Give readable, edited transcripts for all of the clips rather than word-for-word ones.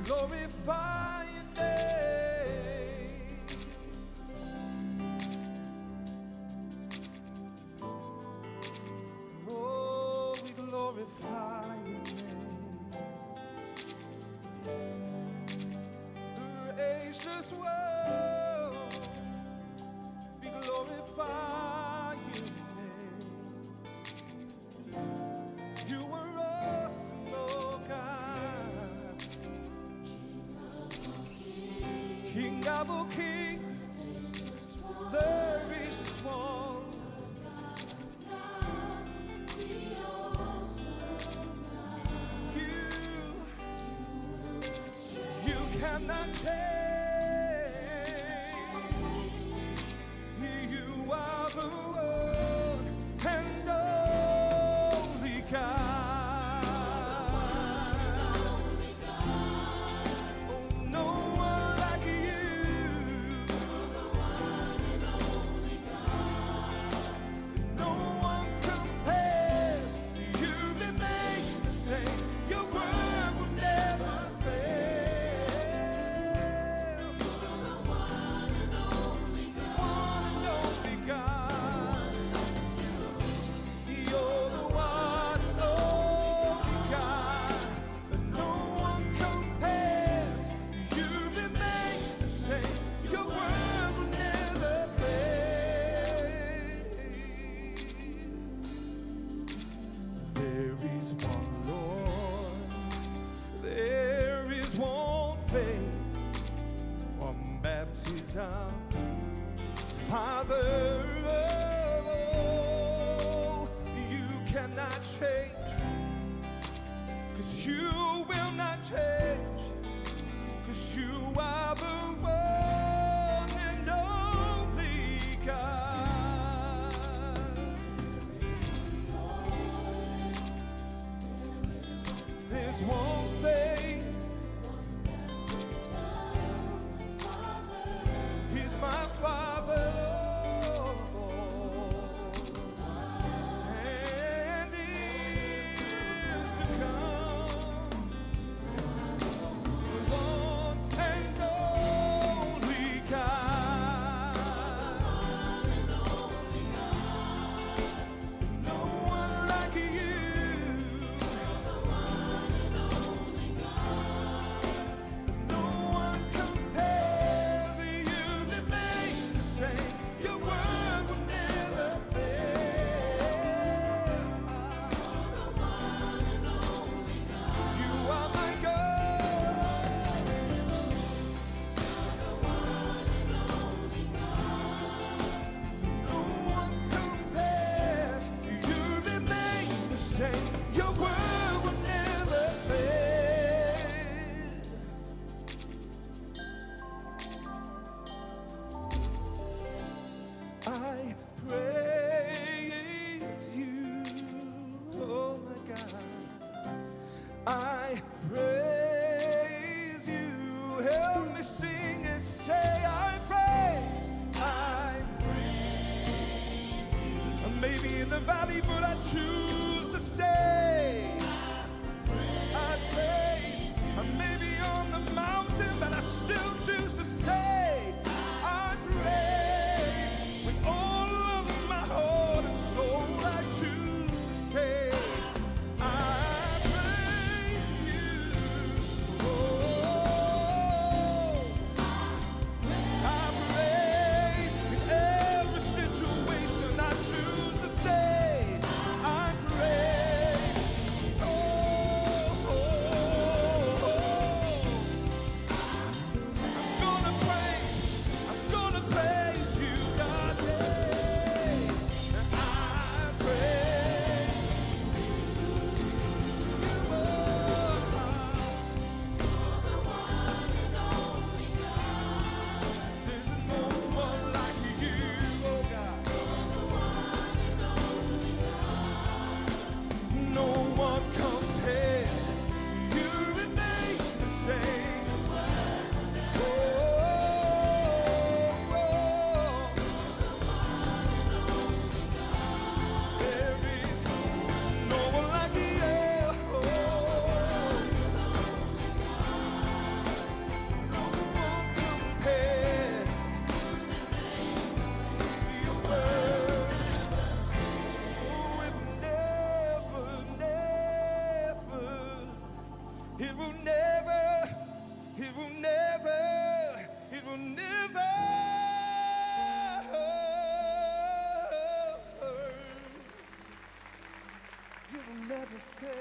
glorify your name. Oh, we glorify your name. The ageless world, we glorify your name. You were awesome, oh God. King of all kings, the ageless one. You cannot change. You are the one and only God. Oh, no one like you. No one compares. You remain the same. Your word will never fail. You're the one and only God. One and only God. You're the one and only God. And no one compares. You remain the same. Your word will never fail. There is one Lord, there is one faith, one baptism, Father. Oh, you cannot change, 'cause you will not change, 'cause you are the one and only God. There's one faith, He's my Father, and is to come. One and only God. No one like you. No one compares. You remain the same. Your word will never fail. You are my God. No one compares. You remain the same. Your word will never fail. I praise you, oh my God. I praise you. Help me sing and say, I praise you. Maybe in the valley, but I choose to say, I praise. Maybe on the mountain, but I still choose to say, I praise. With all of my heart and soul, I choose to say, I praise you. Oh, I praise. In every situation, I choose to say, I praise. It will never, it will never, it will never. It will never fail.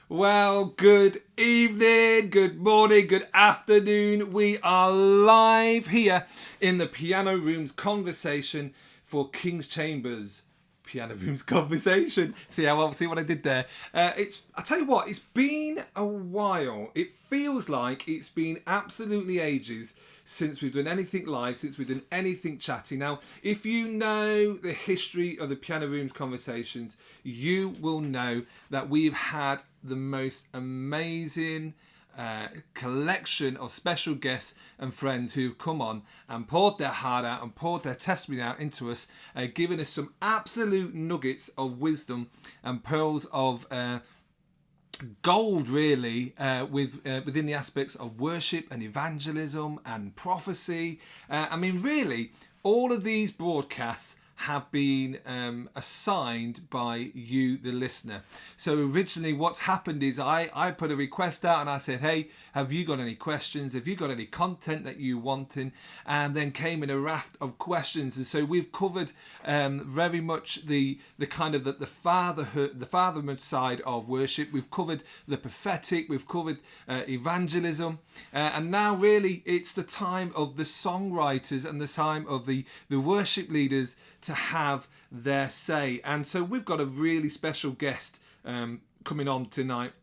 Well, good evening, good morning, good afternoon. We are live here in the Piano Rooms Conversation for King's Chambers. Piano Rooms Conversation. See what I did there? I tell you what, it's been a while. It feels like it's been absolutely ages since we've done anything live, since we've done anything chatty. Now, if you know the history of the Piano Rooms Conversations, you will know that we've had the most amazing collection of special guests and friends who've come on and poured their heart out and poured their testimony out into us, giving us some absolute nuggets of wisdom and pearls of gold, really, within the aspects of worship and evangelism and prophecy. Really, all of these broadcasts have been assigned by you, the listener. So originally what's happened is I put a request out and I said, hey, have you got any questions? Have you got any content that you want in? And then came in a raft of questions. And so we've covered very much the kind of the fatherhood, the fatherhood side of worship. We've covered the prophetic, we've covered evangelism. And now really it's the time of the songwriters and the time of the worship leaders to have their say. And so we've got a really special guest coming on tonight.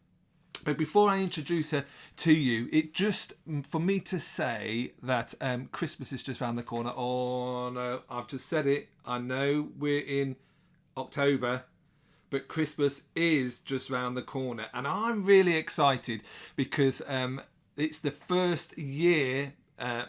But before I introduce her to you, it just for me to say that Christmas is just around the corner. Oh no, I've just said it. I know we're in October, but Christmas is just around the corner. And I'm really excited because it's the first year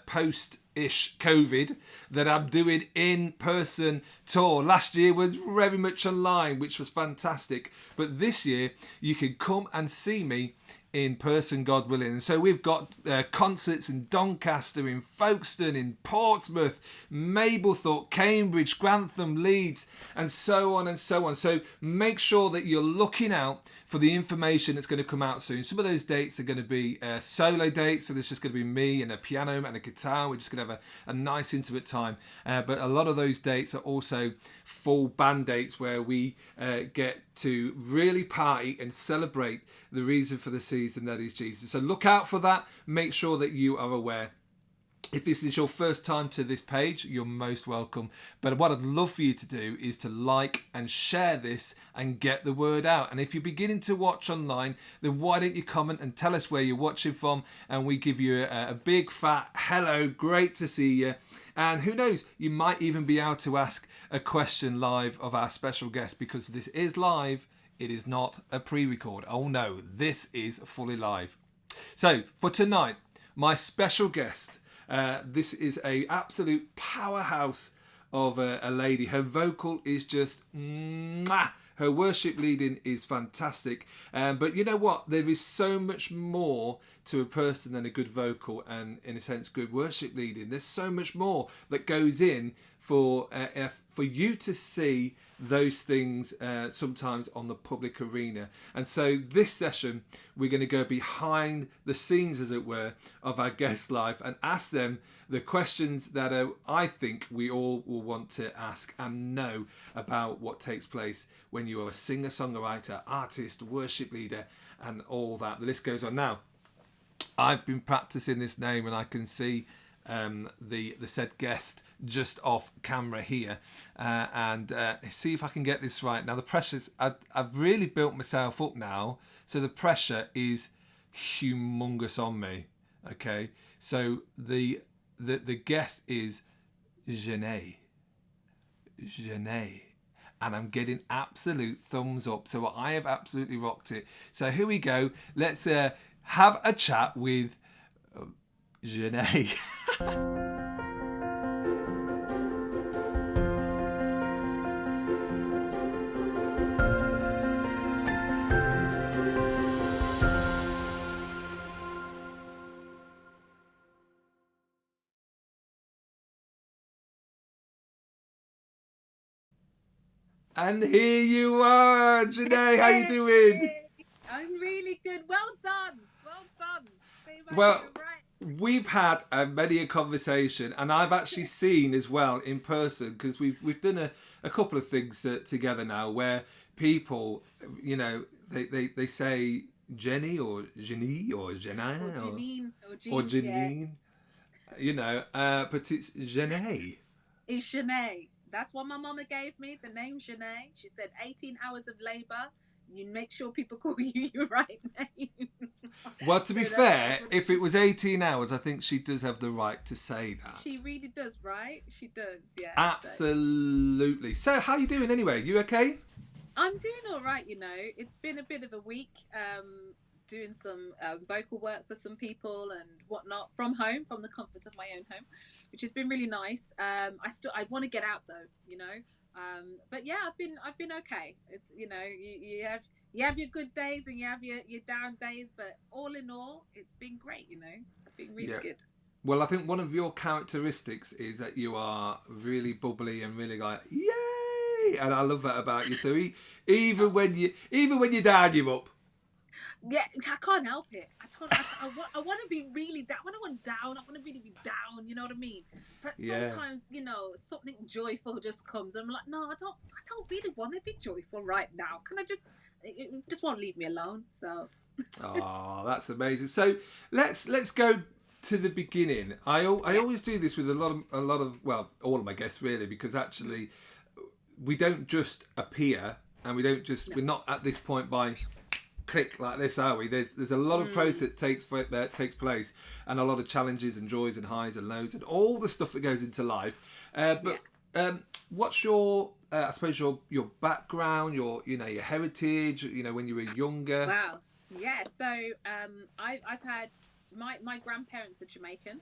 post-ish COVID that I'm doing in-person tour. Last year was very much online, which was fantastic, but this year you can come and see me in person, God willing. And so we've got concerts in Doncaster, in Folkestone, in Portsmouth, Mablethorpe, Cambridge, Grantham, Leeds, and so on and so on. So make sure that you're looking out for the information that's going to come out soon. Some of those dates are going to be solo dates, so there's just going to be me and a piano and a guitar. We're just going to have a nice intimate time. But a lot of those dates are also full band dates where we get to really party and celebrate the reason for the season, that is Jesus. So look out for that. Make sure that you are aware. If this is your first time to this page, you're most welcome. But what I'd love for you to do is to like and share this and get the word out. And if you're beginning to watch online, then why don't you comment and tell us where you're watching from, and we give you a big fat hello, great to see you. And who knows, you might even be able to ask a question live of our special guest, because this is live. It is not a pre-record. Oh no, this is fully live. So for tonight, my special guest, this is a absolute powerhouse of a lady. Her vocal is just mwah. Her worship leading is fantastic. But you know what? There is so much more to a person than a good vocal and, in a sense, good worship leading. There's so much more that goes in for you to see those things sometimes on the public arena. And so this session, we're going to go behind the scenes, as it were, of our guest life and ask them the questions that I think we all will want to ask and know about what takes place when you are a singer, songwriter, artist, worship leader, and all that. The list goes on. Now, I've been practicing this name, and I can see the said guest just off camera here, and see if I can get this right. Now, the pressure's I've really built myself up now, so the pressure is humongous on me. Okay, so the guest is Jenae, and I'm getting absolute thumbs up. So I have absolutely rocked it. So here we go. Let's have a chat with Jenae. And here you are, Jenae. How you doing? I'm really good. Well done. Well done. Well, we've had many a conversation, and I've actually seen as well in person, because we've done a couple of things together now where people, you know, they say Jenny or Jeannie or Jenae or Janine, yeah. You know, but it's Jenae. It's Jenae. That's what my mama gave me, the name Jenae. She said 18 hours of labour. You make sure people call you your right name. Well, to be fair, if it was 18 hours, I think she does have the right to say that. She really does, right? She does, yeah. Absolutely. So how you doing anyway? You okay? I'm doing all right, you know. It's been a bit of a week, doing some vocal work for some people and whatnot from home, from the comfort of my own home, which has been really nice. I want to get out though, you know. But yeah, I've been okay. It's, you know, you have your good days and you have your down days, but all in all, it's been great. You know, I've been really good. Well, I think one of your characteristics is that you are really bubbly and really like yay, and I love that about you. So even when you're down, you're up. Yeah, I can't help it. I want to be really down. When I want down, I want to really be down. You know what I mean? But sometimes, you know, something joyful just comes, and I'm like, no, I don't really want to be joyful right now. Can I just? It just won't leave me alone. So. Oh, that's amazing. So let's go to the beginning. I always do this with a lot of well, all of my guests really, because actually we don't just appear, and we don't just we're not at this point by click like this, are we? There's a lot of process that takes place, and a lot of challenges and joys and highs and lows and all the stuff that goes into life. What's your I suppose your background, your heritage, when you were younger? Wow. Yeah. So I've had my grandparents are Jamaican,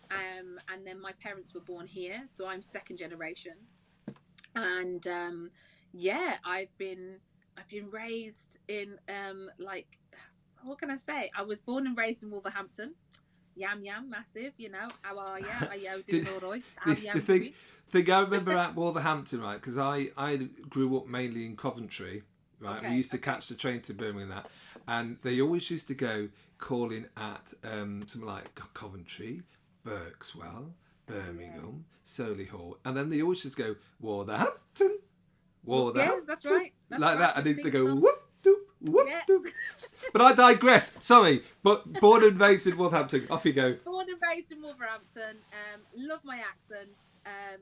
and then my parents were born here, so I'm second generation, and I've been raised in what can I say? I was born and raised in Wolverhampton. Yam massive, How are you? Are you doing all right? The thing I remember at Wolverhampton, right? Because I grew up mainly in Coventry, right? Okay, we used to catch the train to Birmingham, and they always used to go calling at something like Coventry, Berkswell, Birmingham, Solihull, and then they always just go Wolverhampton. Yes, that's right. That's like right. That, and they go whoop doop whoop doop. But I digress. Sorry, but born and raised in Wolverhampton. Off you go. Born and raised in Wolverhampton. Love my accent.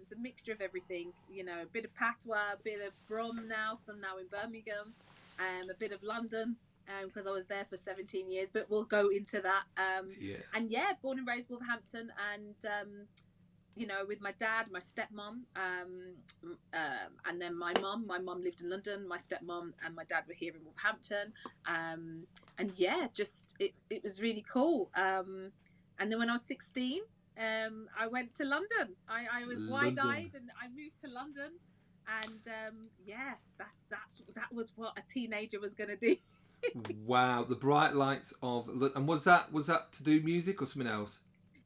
It's a mixture of everything. A bit of patois, a bit of Brum now because I'm now in Birmingham. A bit of London because I was there for 17 years. But we'll go into that. And born and raised Wolverhampton, and with my dad, my stepmom, and then my mum. My mum lived in London. My stepmom and my dad were here in Wolverhampton. It was really cool. And then when I was 16, I went to London. I was wide-eyed, and I moved to London. And yeah, that was what a teenager was going to do. Wow, the bright lights of, and was that to do music or something else?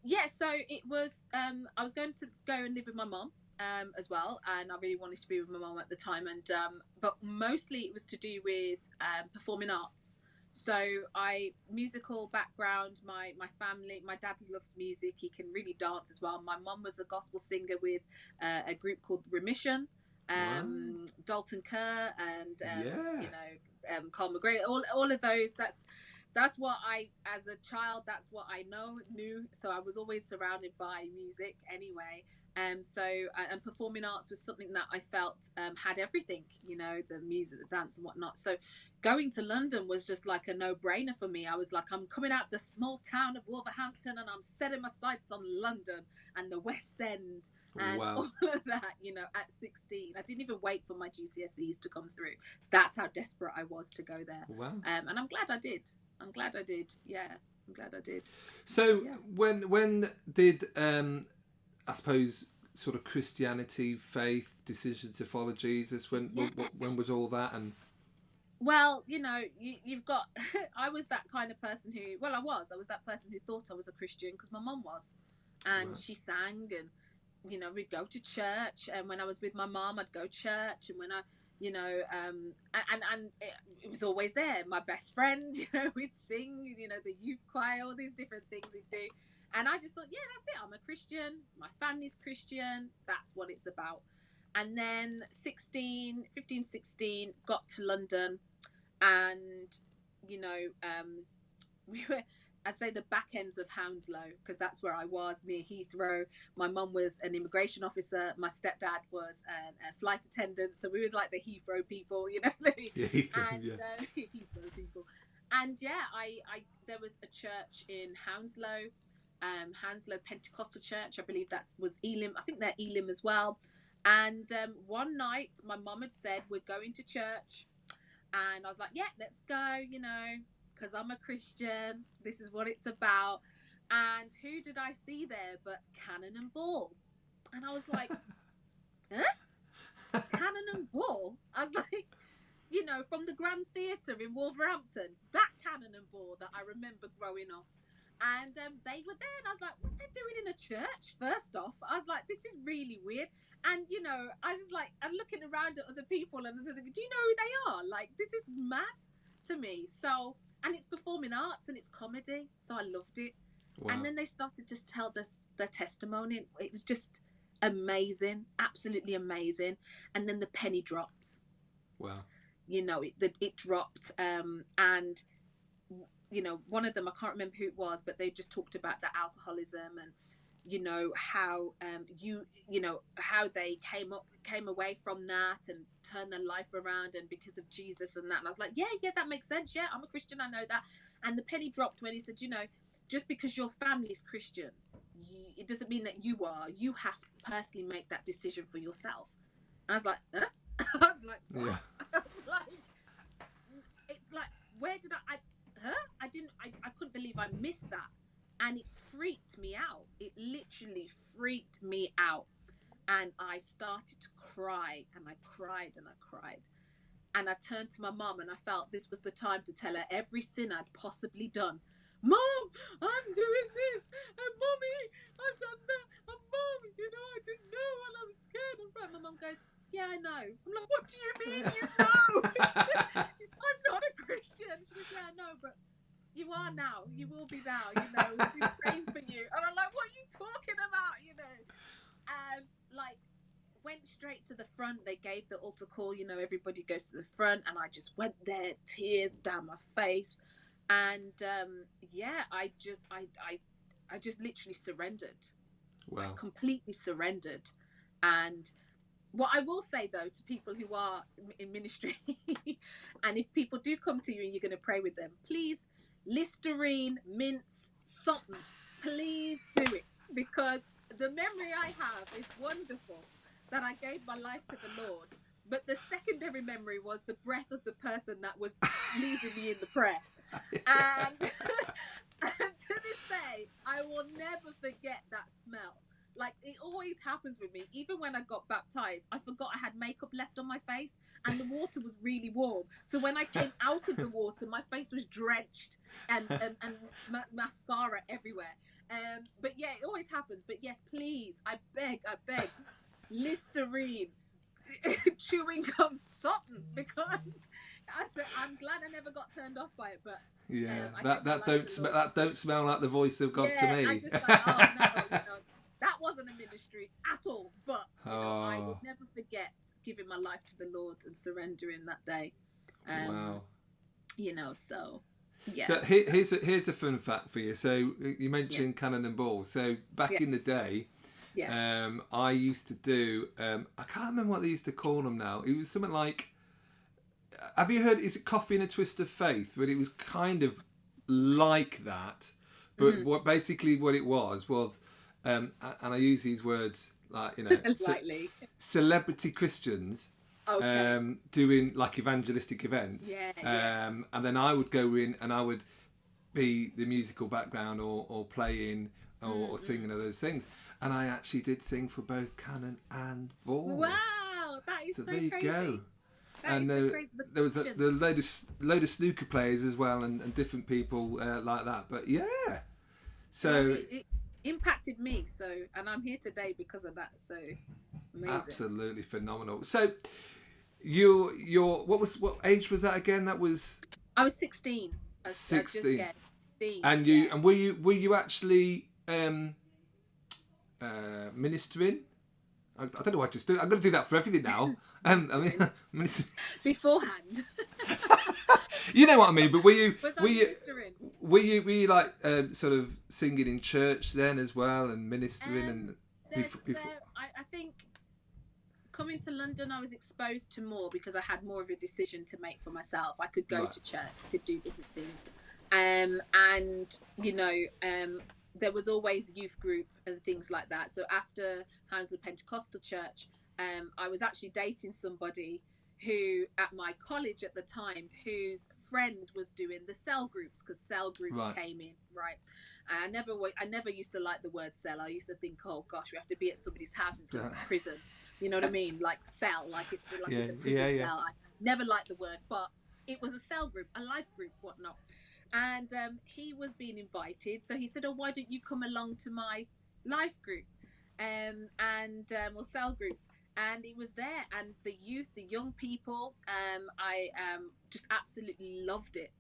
Yeah, so it was. I was going to go and live with my mom as well, and I really wanted to be with my mom at the time. And but mostly it was to do with performing arts. So musical background. My family, my dad loves music. He can really dance as well. My mom was a gospel singer with a group called Remission. Wow. Dalton Kerr and Yeah. Carl McGrath, all of those. That's what I, as a child, that's what I knew. So I was always surrounded by music anyway. And performing arts was something that I felt had everything, the music, the dance, and whatnot. So going to London was just like a no-brainer for me. I was like, I'm coming out the small town of Wolverhampton, and I'm setting my sights on London and the West End and Wow. all of that. At 16, I didn't even wait for my GCSEs to come through. That's how desperate I was to go there. Wow. And I'm glad I did. Yeah, I'm glad I did. So yeah. When did I suppose sort of Christianity, faith, decision to follow Jesus? When was all that? And well, you've got. I was that kind of person who. Well, I was that person who thought I was a Christian because my mum was, and she sang, and we'd go to church. And when I was with my mum, I'd go to church, and when I. And it was always there. My best friend, we'd sing, the youth choir, all these different things we'd do. And I just thought, yeah, that's it. I'm a Christian. My family's Christian. That's what it's about. And then 16, got to London, and, we were, I'd say the back ends of Hounslow, because that's where I was, near Heathrow. My mum was an immigration officer. My stepdad was a flight attendant. So we were like the Heathrow people, Heathrow people. And yeah, I there was a church in Hounslow, Hounslow Pentecostal Church. I believe that was Elim. I think they're Elim as well. And one night, my mum had said, we're going to church. And I was like, yeah, let's go, because I'm a Christian. This is what it's about. And who did I see there but Cannon and Ball? And I was like, huh? Cannon and Ball? I was like, from the Grand Theatre in Wolverhampton, that Cannon and Ball that I remember growing up. And they were there, and I was like, what they're doing in a church? First off, I was like, this is really weird. And I was like, I'm looking around at other people, and I'm thinking, do you know who they are? Like, this is mad to me. So, and it's performing arts and it's comedy, so I loved it. Wow. And then they started to tell their testimony. It was just amazing, absolutely amazing. And then the penny dropped. Wow. It dropped, and one of them, I can't remember who it was, but they just talked about the alcoholism and how how they came away from that and turned their life around, and because of Jesus and that. And I was like, yeah, that makes sense. Yeah, I'm a Christian, I know that. And the penny dropped when he said, just because your family's Christian, it doesn't mean that you are. You have to personally make that decision for yourself. And I was like, huh? I was like, what? Yeah. I was like, it's like, where did I couldn't believe I missed that. And it freaked me out. It literally freaked me out. And I started to cry, and I cried and I cried. And I turned to my mum, and I felt this was the time to tell her every sin I'd possibly done. Mom, I'm doing this. And Mommy, I've done that. And Mom, I didn't know, and I'm scared. And my mum goes, yeah, I know. I'm like, what do you mean you know? I'm not a Christian. She goes, yeah, I know, but you are now. You will be now. We'll be praying for you. And I'm like, what are you talking about? And went straight to the front. They gave the altar call. Everybody goes to the front, and I just went there, tears down my face, and I just literally surrendered. Wow. I completely surrendered. And what I will say, though, to people who are in ministry, and if people do come to you and you're going to pray with them, please, Listerine, mints, something, please do it, because the memory I have is wonderful that I gave my life to the Lord, but the secondary memory was the breath of the person that was leading me in the prayer. And to this day, day, I will never forget that smell. Like, it always happens with me. Even when I got baptized, I forgot I had makeup left on my face, and the water was really warm. So when I came out of the water, my face was drenched and mascara everywhere. But yeah, it always happens. But yes, please, I beg, Listerine, chewing gum, something, because I'm glad I never got turned off by it. But Yeah, I that don't smell like the voice of God to me. I just like, oh no, that wasn't a ministry at all. But I will never forget giving my life to the Lord and surrendering that day. Wow. So yeah. So here's a fun fact for you. So you mentioned cannon and ball. So back in the day, I used to do. I can't remember what they used to call them now. It was something like. Have you heard? Is it Coffee and a Twist of Faith? But it was kind of like that. But what it was, and I use these words like lightly. Celebrity Christians. Okay. Doing like evangelistic events. And then I would go in and I would be the musical background or playing or singing of those things. And I actually did sing for both Cannon and Ball. Wow, that is so there you crazy. Go. That and is so crazy. There was the load of snooker players as well and different people like that. But yeah. So it impacted me. And I'm here today because of that. So amazing. Absolutely phenomenal. So what age was that again? That was I was 16. 16. 16. And and were you actually ministering? I don't know what I just do. I'm going to do that for everything now. Beforehand. You know what I mean. But were you ministering? Were you like sort of singing in church then as well and ministering and before? I think. Coming to London, I was exposed to more because I had more of a decision to make for myself. I could go to church, I could do different things. There was always youth group and things like that. So after Hounslow Pentecostal Church, I was actually dating somebody who, at my college at the time, whose friend was doing the cell groups, because cell groups came in, right? And I never used to like the word cell. I used to think, oh gosh, we have to be at somebody's house instead of prison. You know what I mean? Like cell, like it's a prison cell. I never liked the word, but it was a cell group, a life group, whatnot. And he was being invited, so he said, "Oh, why don't you come along to my life group, or cell group?" And it was there, and the youth, the young people, I just absolutely loved it.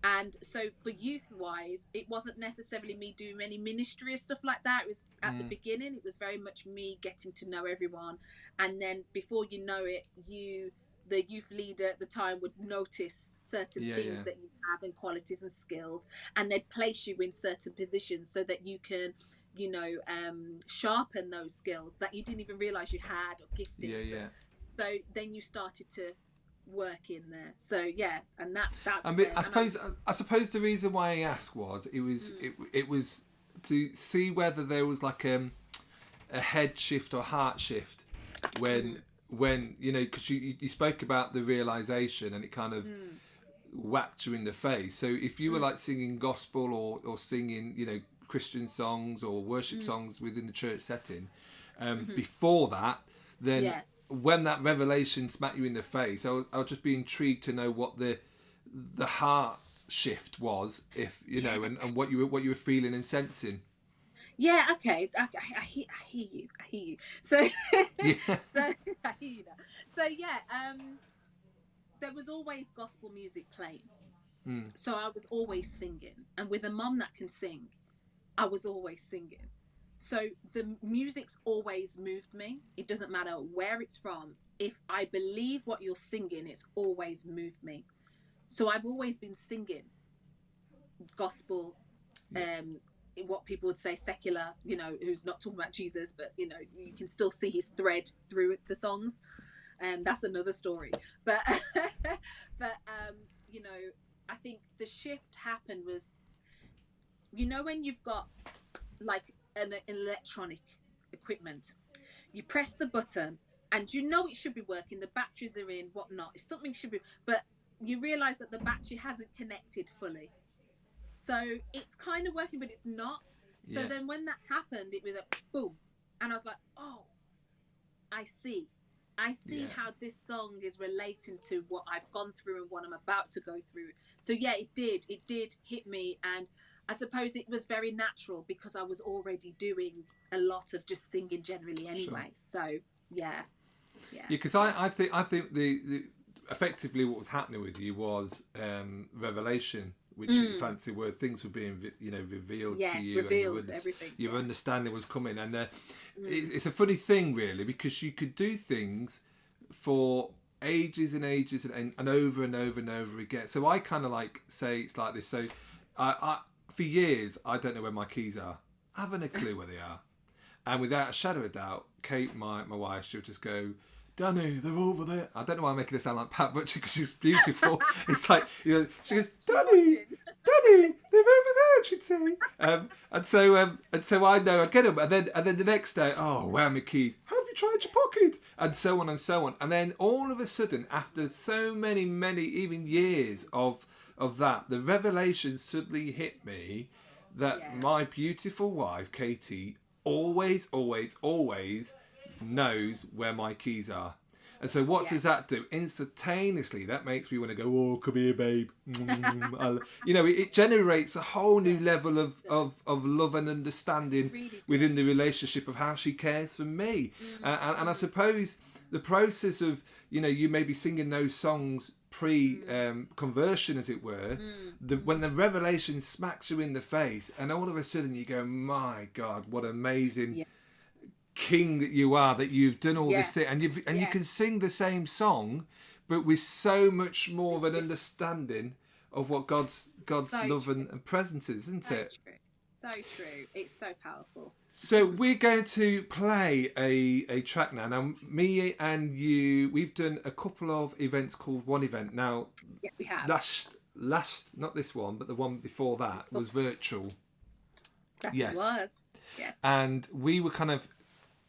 And so for youth-wise, it wasn't necessarily me doing any ministry or stuff like that. It was at the beginning, it was very much me getting to know everyone. And then before you know it, the youth leader at the time would notice certain things that you have and qualities and skills, and they'd place you in certain positions so that you can sharpen those skills that you didn't even realize you had or giftings. So then you started to work in there. So and that's I suppose the reason why I asked was it was to see whether there was like a head shift or heart shift when because you spoke about the realization and it kind of whacked you in the face. So if you were like singing gospel or singing Christian songs or worship songs within the church setting before that, then when that revelation smacked you in the face, I'll just be intrigued to know what the heart shift was, if and what you were feeling and sensing. Yeah, okay. I hear you. So, so I hear you now. So there was always gospel music playing. So I was always singing, and with a mum that can sing, I was always singing. So the music's always moved me. It doesn't matter where it's from. If I believe what you're singing, it's always moved me. So I've always been singing gospel, what people would say secular, who's not talking about Jesus, but you can still see his thread through the songs. That's another story. But I think the shift happened was, when you've got like an electronic equipment, you press the button and it should be working, the batteries are in, whatnot, something should be, but you realize that the battery hasn't connected fully. So it's kind of working, but it's not. So Yeah. then when that happened, it was a boom. And I was like, oh, I see. I see Yeah. how this song is relating to what I've gone through and what I'm about to go through. So yeah, it did. It did hit me. And I suppose it was very natural because I was already doing a lot of just singing generally anyway. So yeah. Yeah, because I think the effectively what was happening with you was revelation, which fancy word, things were being revealed to Yes, you, revealed and everything. your understanding was coming, and it's a funny thing really, because you could do things for ages and ages and over and over and over again. So I kind of like say it's like this. So I for years I don't know where my keys are. I haven't a clue where they are. And without a shadow of doubt, Kate, my wife, she'll just go, Danny, they're over there. I don't know why I'm making it sound like Pat Butcher because she's beautiful. It's like, she goes, Danny, they're over there, she'd say. And so I know I'd get them. And then the next day, oh, where are my keys? Have you tried your pocket? And so on and so on. And then all of a sudden, after so many, even years of that, the revelation suddenly hit me that my beautiful wife, Katie, always knows where my keys are. And so what does that do? Instantaneously, that makes me want to go, oh, come here, babe. It generates a whole new level of love and understanding within the relationship of how she cares for me. And I suppose the process of, you may be singing those songs pre-conversion, as it were, when the revelation smacks you in the face, and all of a sudden you go, my God, what amazing king that you are, that you've done all this thing, and you can sing the same song, but with so much more of an understanding of what God's love and presence is, isn't it? True. So true. It's so powerful. So we're going to play a track now. Now, me and you, we've done a couple of events called One Event. Now, yes, we have. Last, not this one, but the one before that was virtual. It was. Yes. And we were kind of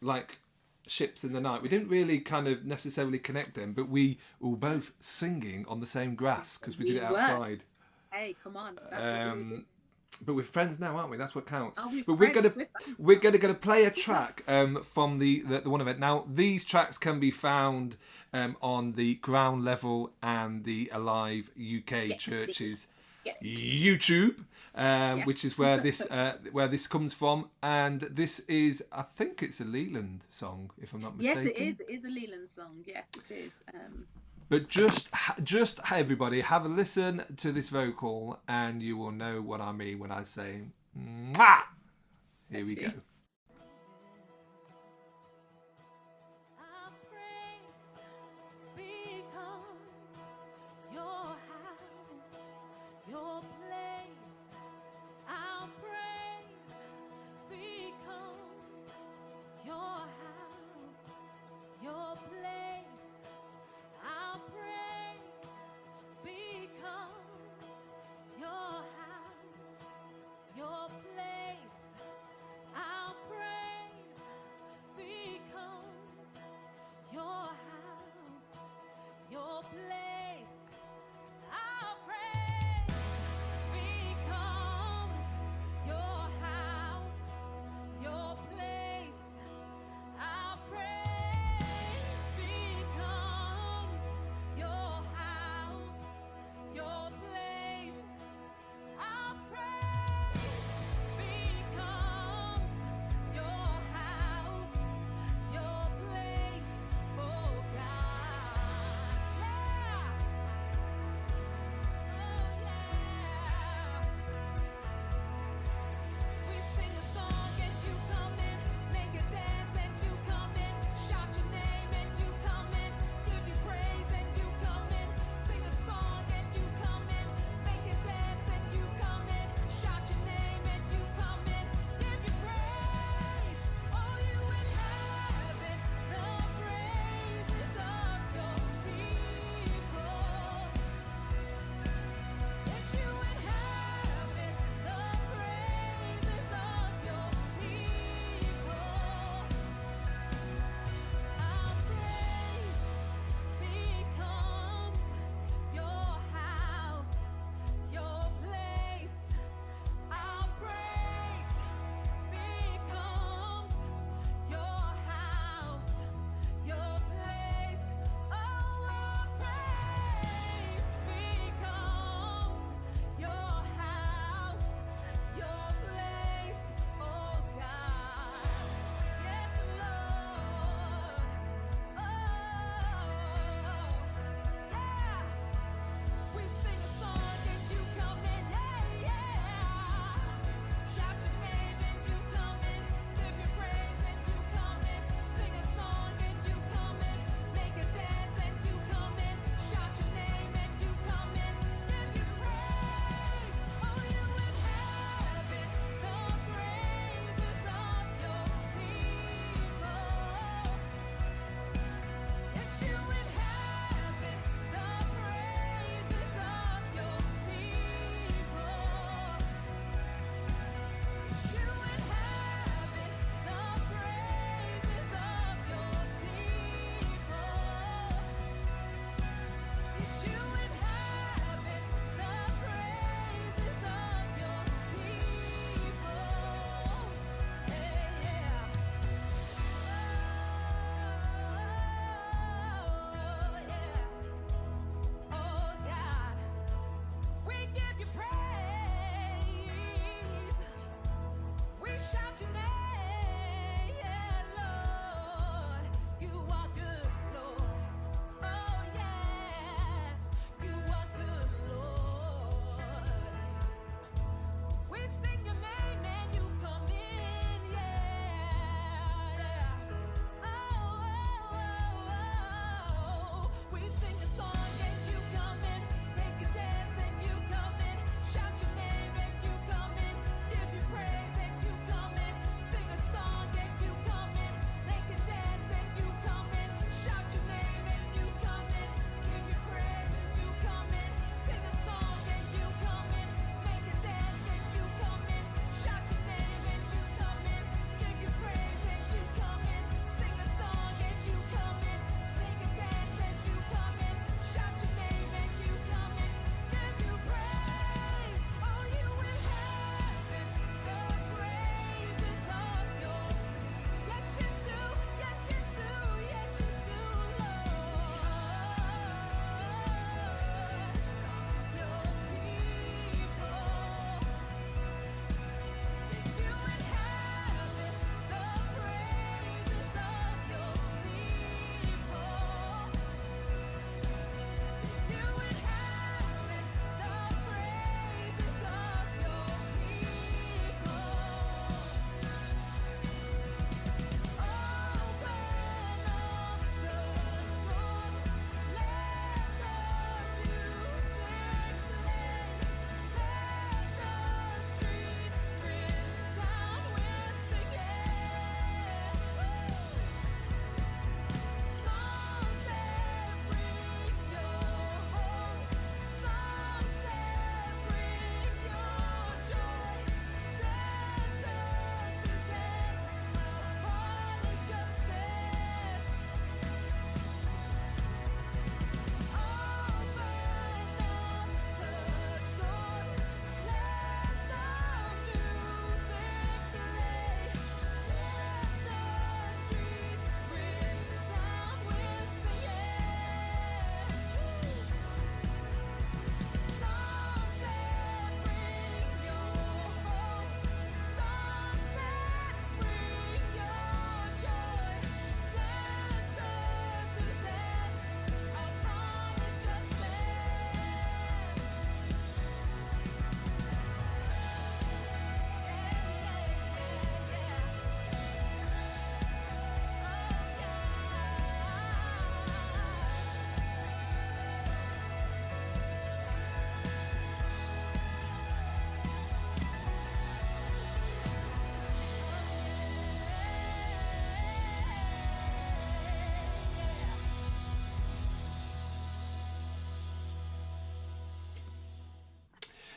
like ships in the night. We didn't really kind of necessarily connect them, but we were both singing on the same grass because we did it outside. Hey, come on. That's what we did. But we're friends now, aren't we? That's what counts. But we're gonna play a track from the one event. Now these tracks can be found on the Ground Level and the Alive UK Churches YouTube, which is where this comes from. And this is, I think it's a Leland song, if I'm not mistaken. Yes, it is. It is a Leland song. Yes, it is. But just everybody have a listen to this vocal, and you will know what I mean when I say "mwah." Here we go. Your place, I'll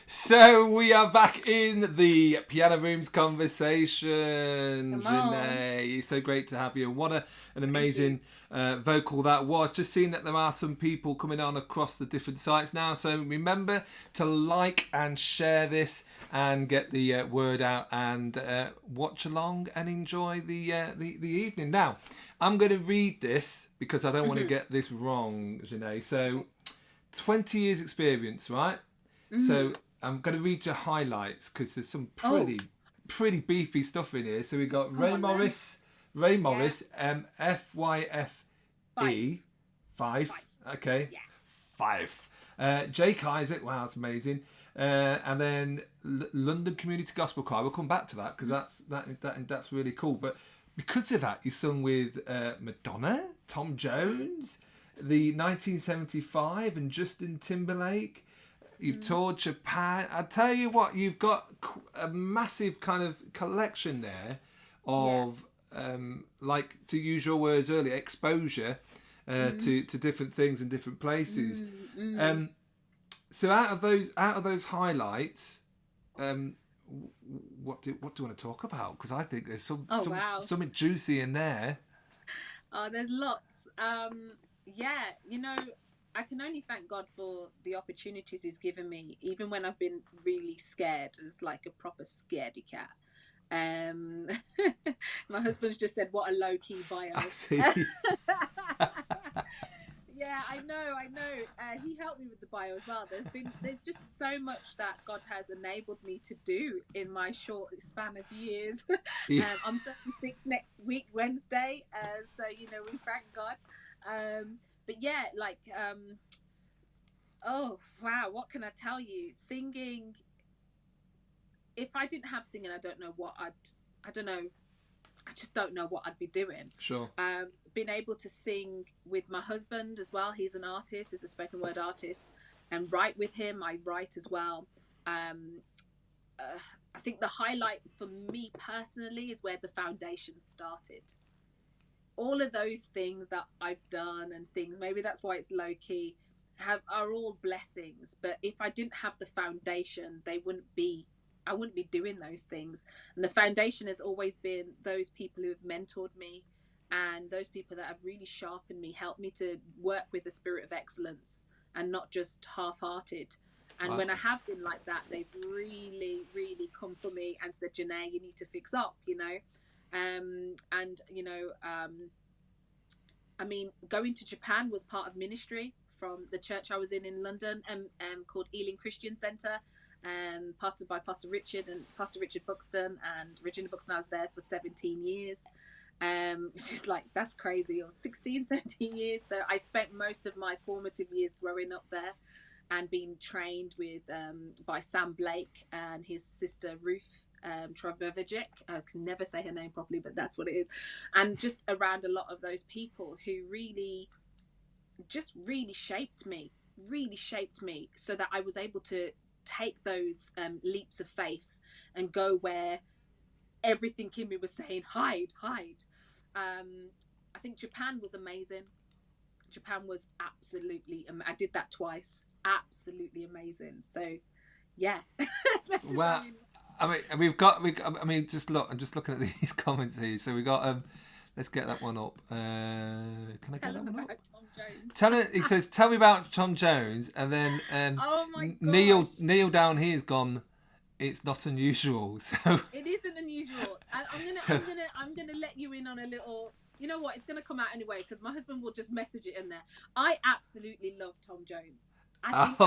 So we are back in the Piano Rooms conversation. Come on. Jenae, it's so great to have you. What an amazing vocal that was. Just seeing that there are some people coming on across the different sites now. So remember to like and share this and get the word out and watch along and enjoy the evening. Now, I'm going to read this because I don't want to get this wrong, Jenae. So 20 years experience, right? So I'm going to read your highlights because there's some pretty beefy stuff in here. So we got Ray Morris, FYFE, Fife. Okay, Yeah. Fife. Jake Isaac, wow, that's amazing. And then London Community Gospel Choir. We'll come back to that because that's really cool. But because of that, you sung with Madonna, Tom Jones, the 1975, and Justin Timberlake. You've toured Japan. I tell you what, you've got a massive kind of collection there of, like to use your words earlier, exposure to different things in different places. So out of those highlights, what do you want to talk about? Because I think there's something juicy in there. Oh, there's lots. Yeah, you know, I can only thank God for the opportunities He's given me, even when I've been really scared, as like a proper scaredy cat. My husband's just said, "What a low key bio." I see. Yeah, I know. He helped me with the bio as well. There's just so much that God has enabled me to do in my short span of years. I'm 36 next week, Wednesday. So you know, we thank God. But yeah, like, oh wow, what can I tell you? Singing. If I didn't have singing, I don't know what I don't know. I just don't know what I'd be doing. Sure. Been able to sing with my husband as well. He's an artist. He's a spoken word artist, and write with him. I write as well. I think the highlights for me personally is where the foundation started. All of those things that I've done and things, maybe that's why it's low key, are all blessings. But if I didn't have the foundation, I wouldn't be doing those things. And the foundation has always been those people who have mentored me and those people that have really sharpened me, helped me to work with the spirit of excellence and not just half-hearted. And Wow. when I have been like that, they've really, really come for me and said, "Jenae, you need to fix up," you know. And you know, I mean, going to Japan was part of ministry from the church I was in London, called Ealing Christian Centre, pastored by Pastor Richard Buxton and Regina Buxton. I was there for 17 years, which is like, that's crazy, or 16, 17 years. So I spent most of my formative years growing up there and being trained with by Sam Blake and his sister Ruth Trevovicic. I can never say her name properly, but that's what it is. And just around a lot of those people who really shaped me so that I was able to take those leaps of faith and go where everything in me was saying, hide. I think Japan was amazing. Japan was absolutely, I did that twice, absolutely amazing. So yeah. Well, I mean, we've got. I mean, just look. I'm just looking at these comments here. So we got. Let's get that one up. Can I get that one up? Tom Jones. It says, "Tell me about Tom Jones," and then Oh my gosh. Neil down here's gone. It's not unusual. So it isn't unusual. I'm gonna let you in on a little. You know what? It's gonna come out anyway because my husband will just message it in there. I absolutely love Tom Jones.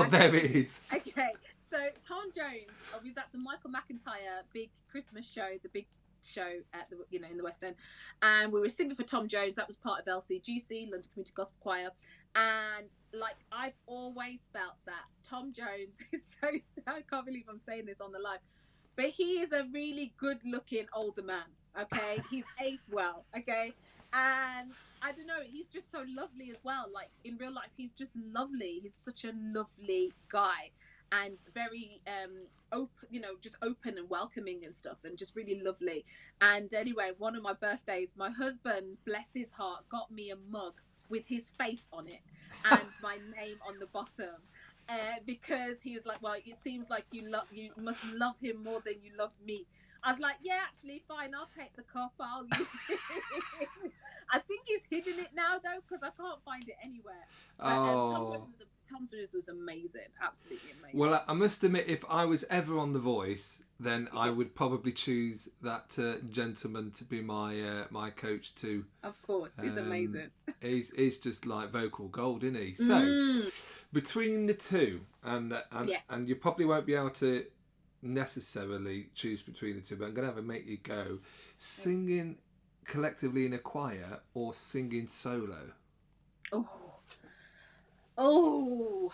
There it is. Okay, so Tom Jones was at the Michael McIntyre big Christmas show, the big show at the in the West End, and we were singing for Tom Jones. That was part of LCGC, London Community Gospel Choir, and like I've always felt that Tom Jones is so. I can't believe I'm saying this on the live, but he is a really good-looking older man. Okay, he's aged well. Okay. And I don't know, he's just so lovely as well. Like in real life, he's just lovely. He's such a lovely guy and very open, just open and welcoming and stuff, and just really lovely. And anyway, one of my birthdays, my husband, bless his heart, got me a mug with his face on it and my name on the bottom. because he was like, well, it seems like you must love him more than you love me. I was like, yeah, actually, fine, I'll take the cup, I'll use it. I think he's hidden it now, though, because I can't find it anywhere. But Tom Cruise was amazing, absolutely amazing. Well, I must admit, if I was ever on The Voice, then I would probably choose that gentleman to be my coach too. Of course, he's amazing. He's just like vocal gold, isn't he? So, between the two, and you probably won't be able to necessarily choose between the two, but I'm going to have to make you go. Singing collectively in a choir or singing solo? Oh.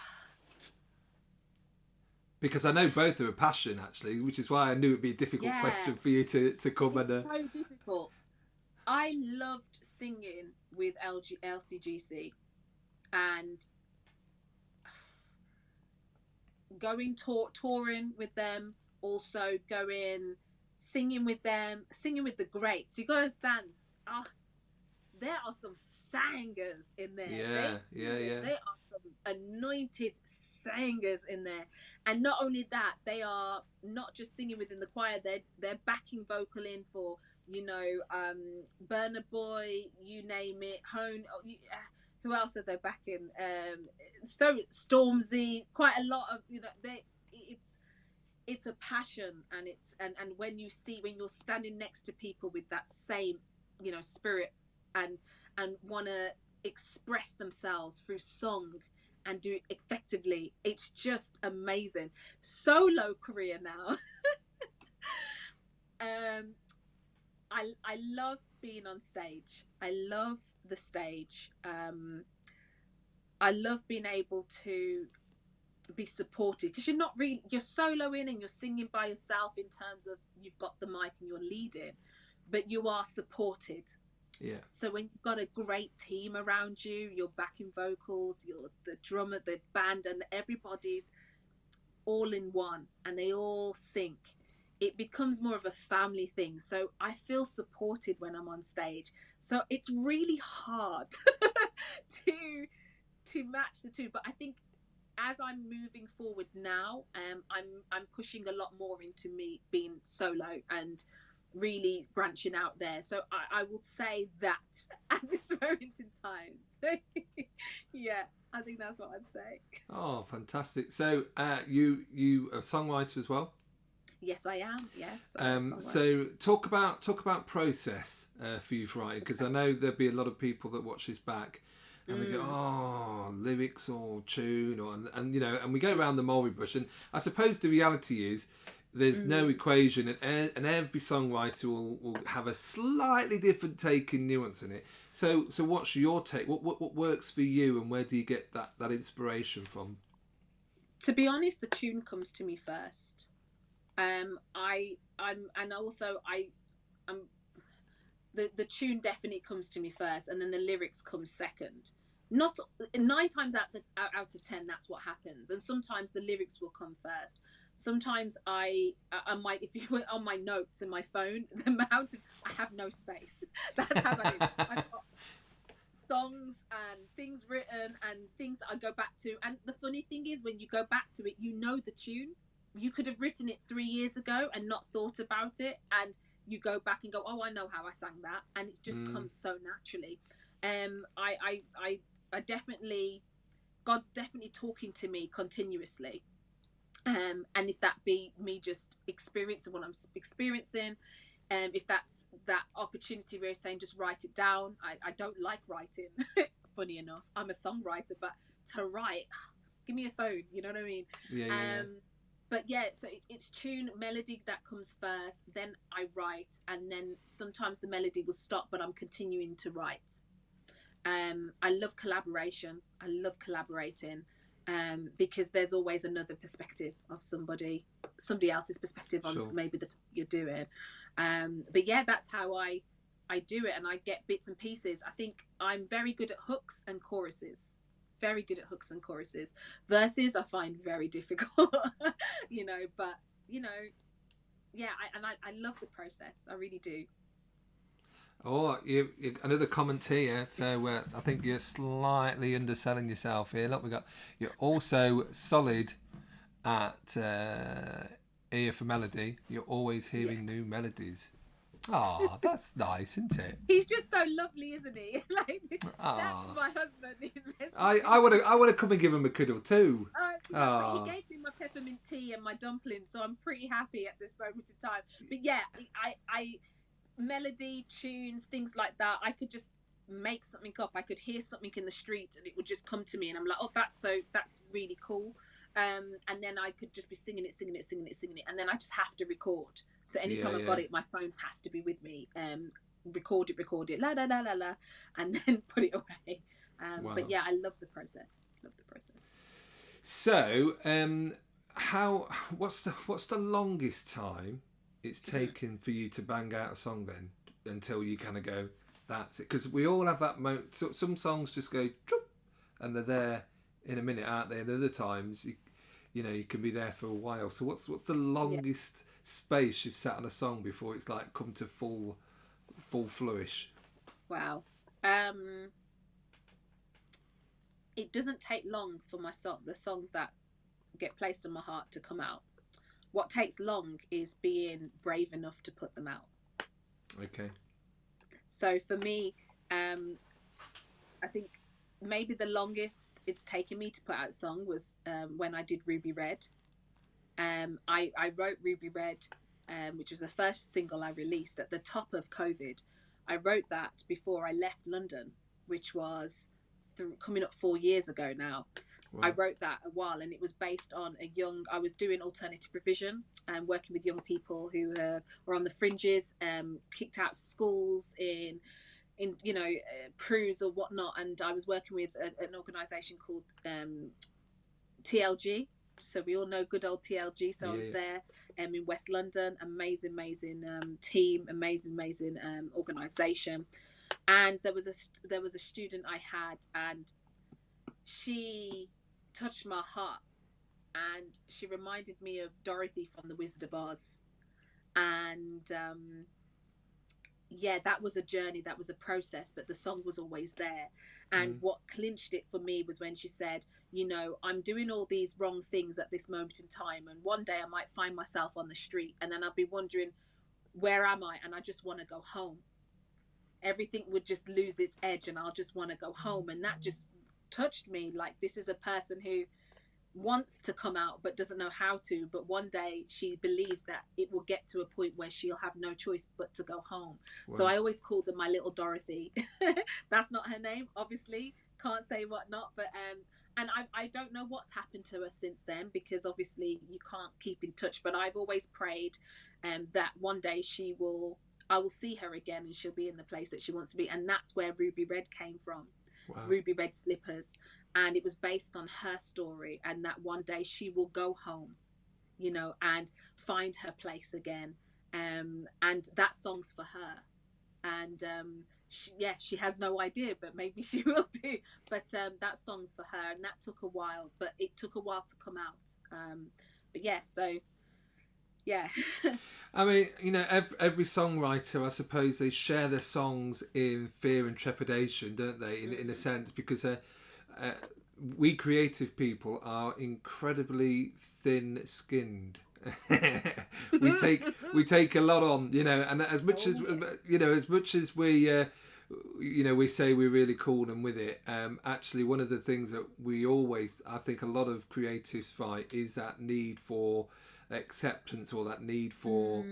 Because I know both are a passion, actually, which is why I knew it'd be a difficult question for you to come and. It's so difficult. I loved singing with LCGC, and going touring with them, also singing with them, singing with the greats. You got to understand. There are some singers in there. Yeah. There are some anointed singers in there, and not only that, they are not just singing within the choir. They're backing vocal in for Burna Boy, you name it, Hone. Who else are they backing? So Stormzy, quite a lot of it's a passion, and when you're standing next to people with that same spirit and want to express themselves through song and do it effectively, it's just amazing. Solo career now. I love being on stage. I love the stage. I love being able to be supported, because you're soloing and you're singing by yourself in terms of you've got the mic and you're leading, but you are supported. Yeah. So when you've got a great team around you, you're backing vocals, you're the drummer, the band, and everybody's all in one and they all sync, it becomes more of a family thing. So I feel supported when I'm on stage. So it's really hard to match the two. But I think as I'm moving forward now, I'm pushing a lot more into me being solo and really branching out there. So I will say that at this moment in time. So yeah, I think that's what I'd say. Oh, fantastic. So you a songwriter as well? Yes, I am. Yes. So talk about process for you for writing, because I know there'll be a lot of people that watch this back and they go, oh, lyrics or tune, and we go around the mulberry bush. And I suppose the reality is there's no equation, and every songwriter will have a slightly different take and nuance in it. So what's your take? What works for you, and where do you get that inspiration from? To be honest, the tune comes to me first. The tune definitely comes to me first, and then the lyrics come second. Not 9 times out of 10 that's what happens, and sometimes the lyrics will come first. Sometimes I might, if you were on my notes in my phone, I have no space. That's how that is. I've got songs and things written and things that I go back to, and the funny thing is, when you go back to it, the tune. You could have written it 3 years ago and not thought about it, and you go back and go, oh, I know how I sang that, and it just comes so naturally. I definitely, God's definitely talking to me continuously, and if that be me just experiencing what I'm experiencing, if that's that opportunity where you're saying just write it down. I don't like writing. Funny enough, I'm a songwriter, but to write, give me a phone. You know what I mean? Yeah. But yeah, so it's tune, melody that comes first, then I write, and then sometimes the melody will stop, but I'm continuing to write. I love collaboration. I love collaborating, because there's always another perspective of somebody else's perspective on maybe that you're doing. But yeah, that's how I do it, and I get bits and pieces. I think I'm very good at hooks and choruses. Very good at hooks and choruses. Verses I find very difficult, but yeah, I love the process. I really do. Oh, another comment here. So I think you're slightly underselling yourself here. Look, you're also solid at ear for melody. You're always Yeah. hearing new melodies. Oh, that's nice, isn't it? He's just so lovely, isn't he? Like, Ah, that's my husband. He's I would have come and give him a cuddle too. But he Ah, gave me my peppermint tea and my dumplings, so I'm pretty happy at this moment in time. But yeah, I melody, tunes, things like that. I could just make something up. I could hear something in the street, and it would just come to me, and I'm like, oh, that's really cool. And then I could just be singing it, and then I just have to record. So anytime I've got it, my phone has to be with me. Record it, la la la la la, and then put it away. wow. But yeah, I love the process. So, what's the longest time it's taken for you to bang out a song then until you kind of go, that's it? Because we all have that moment. So some songs just go, choop, and they're there in a minute, aren't they? And other times, you can be there for a while. So what's the longest space you've sat on a song before it's like come to full flourish? Wow. It doesn't take long for the songs that get placed on my heart to come out. What takes long is being brave enough to put them out. Okay. So for me, I think maybe the longest it's taken me to put out a song was when I did Ruby Red. I wrote Ruby Red, which was the first single I released at the top of COVID. I wrote that before I left London, which was coming up 4 years ago now. Wow. I wrote that a while, and it was based on I was doing alternative provision and working with young people who were on the fringes, kicked out of schools in Peru's or whatnot. And I was working with an organisation called TLG. So we all know good old TLG. So I was there in West London. Amazing team, amazing organisation. And there was a student I had, and she touched my heart, and she reminded me of Dorothy from The Wizard of Oz. And that was a journey, that was a process, but the song was always there. And what clinched it for me was when she said, I'm doing all these wrong things at this moment in time, and one day I might find myself on the street, and then I'll be wondering, where am I? And I just want to go home. Everything would just lose its edge, and I'll just want to go home. And that just touched me. Like, this is a person who wants to come out but doesn't know how to, but one day she believes that it will get to a point where she'll have no choice but to go home. Wow. So I always called her my little Dorothy. That's not her name, obviously, can't say what not, but and I don't know what's happened to her since then, because obviously you can't keep in touch, but I've always prayed that one day I will see her again, and she'll be in the place that she wants to be. And that's where Ruby Red came from. Wow. Ruby Red Slippers. And it was based on her story, and that one day she will go home, and find her place again. And that song's for her. And she has no idea, but maybe she will do. But that song's for her, and that took a while, but it took a while to come out. But yeah, so yeah. I mean, every songwriter, I suppose, they share their songs in fear and trepidation, don't they? In a sense, because we creative people are incredibly thin-skinned. we take a lot on, and as much as we say we're really cool and with it. Actually, one of the things that I think a lot of creatives fight is that need for acceptance, or that need for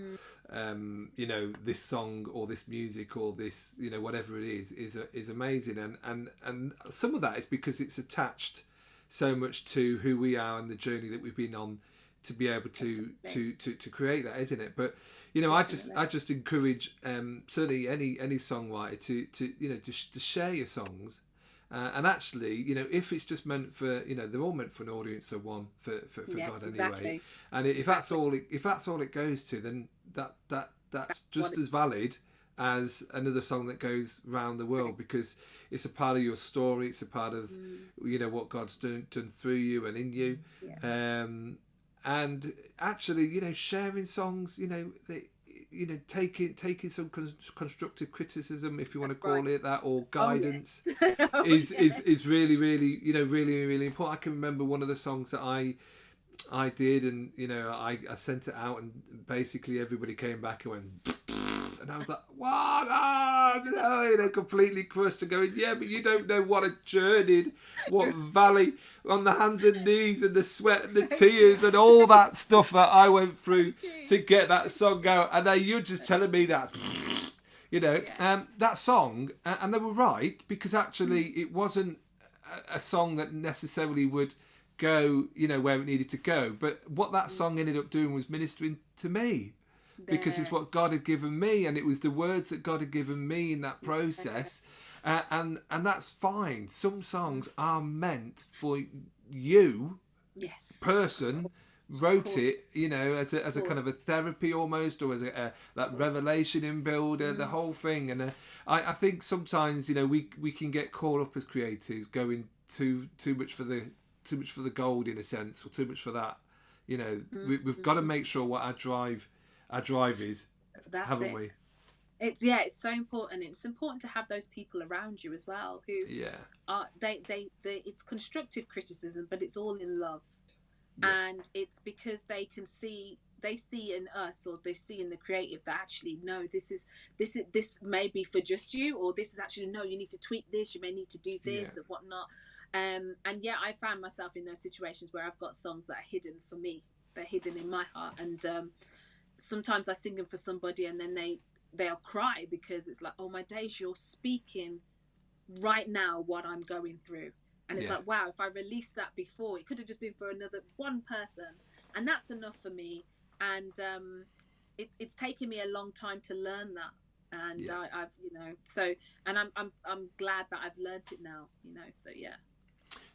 this song or this music or this whatever it is amazing, and some of that is because it's attached so much to who we are and the journey that we've been on to be able to create that, isn't it? But I just encourage certainly any songwriter to share your songs. And actually, if it's just meant for, they're all meant for an audience of one, for God anyway. Exactly. And if that's all it goes to, then that's just as valid as another song that goes round the world, because it's a part of your story. It's a part of what God's done through you and in you. Yeah. And actually, sharing songs, taking some constructive criticism, if you want to call Right. it that, or guidance, Oh, yes. is really, really, really, really important. I can remember one of the songs that I did, and I sent it out, and basically everybody came back and went, and I was like, what? Completely crushed, and going, yeah, but you don't know what a journey, what valley on the hands and knees, and the sweat and the tears and all that stuff that I went through to get that song out, and now you're just telling me that. That song, and they were right, because actually it wasn't a song that necessarily would go, where it needed to go. But what that song ended up doing was ministering to me, because it's what God had given me, and it was the words that God had given me in that process. And that's fine. Some songs are meant for you, person, wrote it, as a kind of a therapy almost, or as that revelation in builder, the whole thing. And I think sometimes we can get caught up as creatives, going too much for the gold, in a sense, or too much for that. We've got to make sure what our drive is. That's haven't it. we? It's so important. It's important to have those people around you as well who are they it's constructive criticism, but it's all in love. And it's because they see in us, or they see in the creative, that actually, no, this may be for just you, or this is actually, no, you need to tweak this, you may need to do this, or whatnot. I found myself in those situations where I've got songs that are hidden for me, they're hidden in my heart, and sometimes I sing them for somebody, and then they'll cry, because it's like, oh my days, you're speaking right now what I'm going through. And it's like, wow, if I released that before, it could have just been for one person, and that's enough for me. And it's taken me a long time to learn that, and I'm glad that I've learnt it now. So yeah.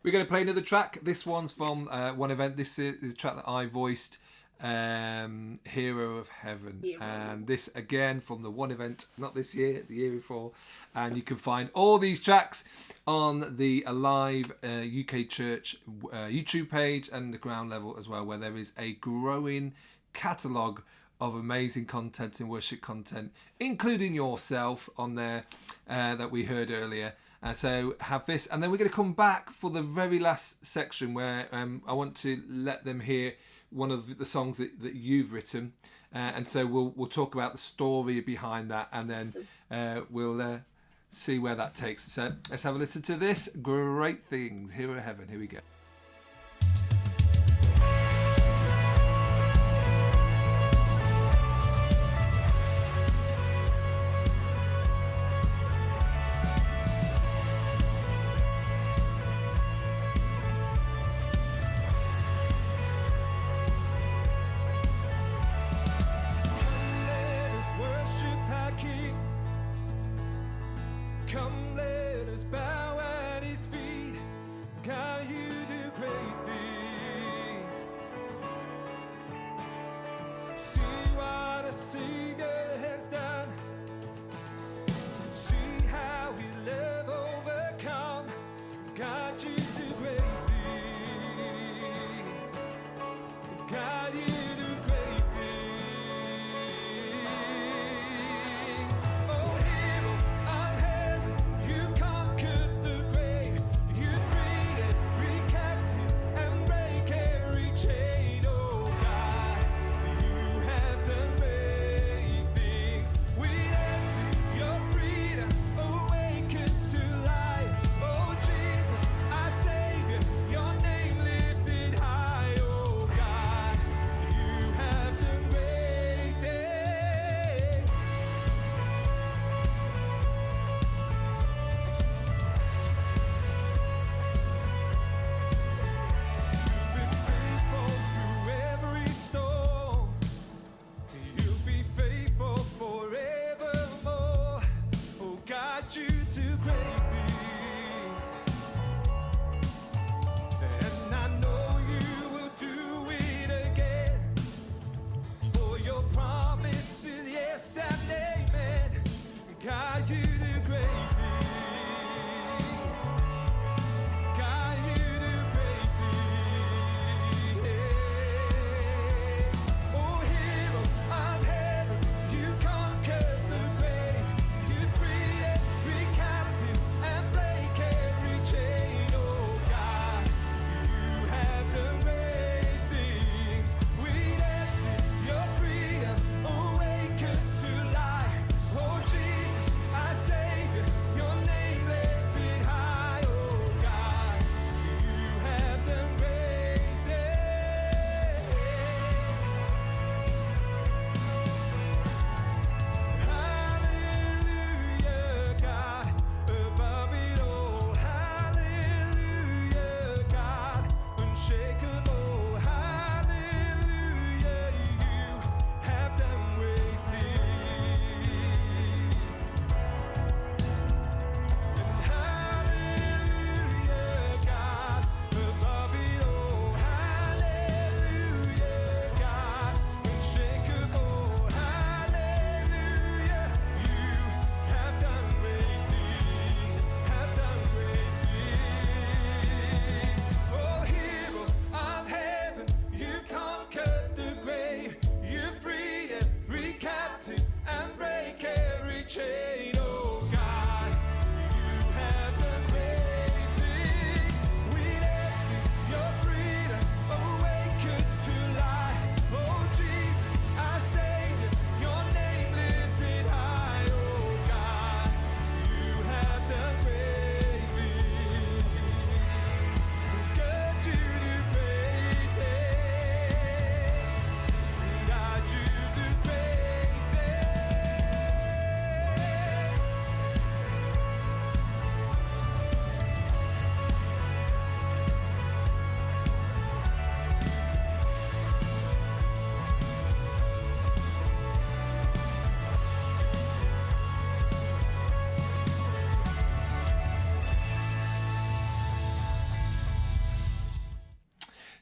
We're going to play another track. This one's from one event. This is a track that I voiced, Hero of Heaven. And this, again, from the one event, not this year, the year before. And you can find all these tracks on the Alive UK Church YouTube page, and the ground level as well, where there is a growing catalogue of amazing content and worship content, including yourself on there, that we heard earlier. So have this, and then we're going to come back for the very last section, where I want to let them hear one of the songs that you've written, and so we'll talk about the story behind that, and then we'll see where that takes us. So let's have a listen to this. Great Things, Hero of Heaven. Here we go. Come, let us bow at his feet. God, you do great things. See what a Savior has done. See how he love overcome. God, you do great things. God, you do great things. Oh, hero of heaven, you conquered the grave. You freed every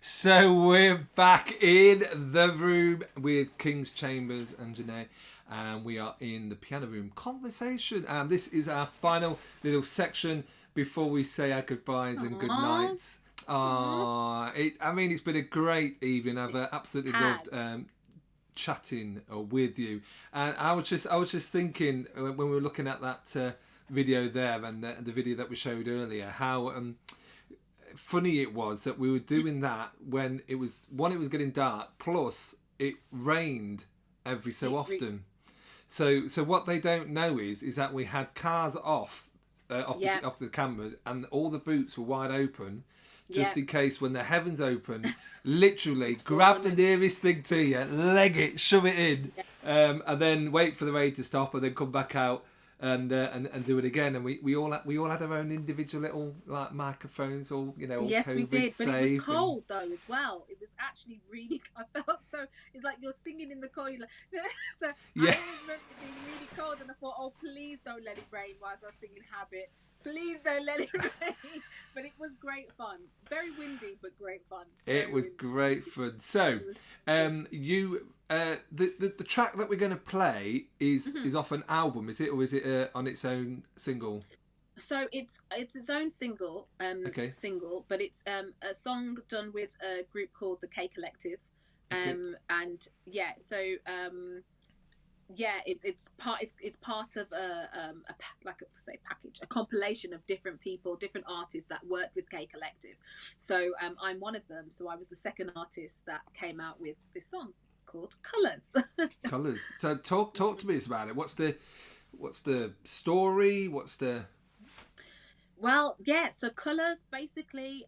So we're back in the room with King's Chambers and Jenae, and we are in the piano room conversation. And this is our final little section before we say our goodbyes and good nights. It's been a great evening. I've absolutely loved chatting with you. And I was just thinking when we were looking at that video there and the video that we showed earlier, how funny it was that we were doing that when it was getting dark, plus it rained every so often. So what they don't know is that we had cars off the cameras, and all the boots were wide open, just in case when the heavens open, literally grab the nearest thing to you, leg it, shove it in, and then wait for the rain to stop, and then come back out and do it again. And we all had our own individual little like microphones, all Yes, COVID we did, but it was cold though as well. It was actually really. I felt so. It's like you're singing in the cold. Like, so yeah. I remember it being really cold, and I thought, oh please don't let it rain whilst I was singing Habit. Please don't let it rain. But it was great fun. Very windy, but great fun. It was great fun. So, the track that we're going to play is off an album, is it, or is it on its own single? So it's its own single, but it's a song done with a group called the K Collective, and yeah, so it's part of a compilation of different people, different artists that worked with K Collective. So I'm one of them. So I was the second artist that came out with this song called Colours. Colours. So talk to me about it. What's the story? Well, yeah, so Colours, basically,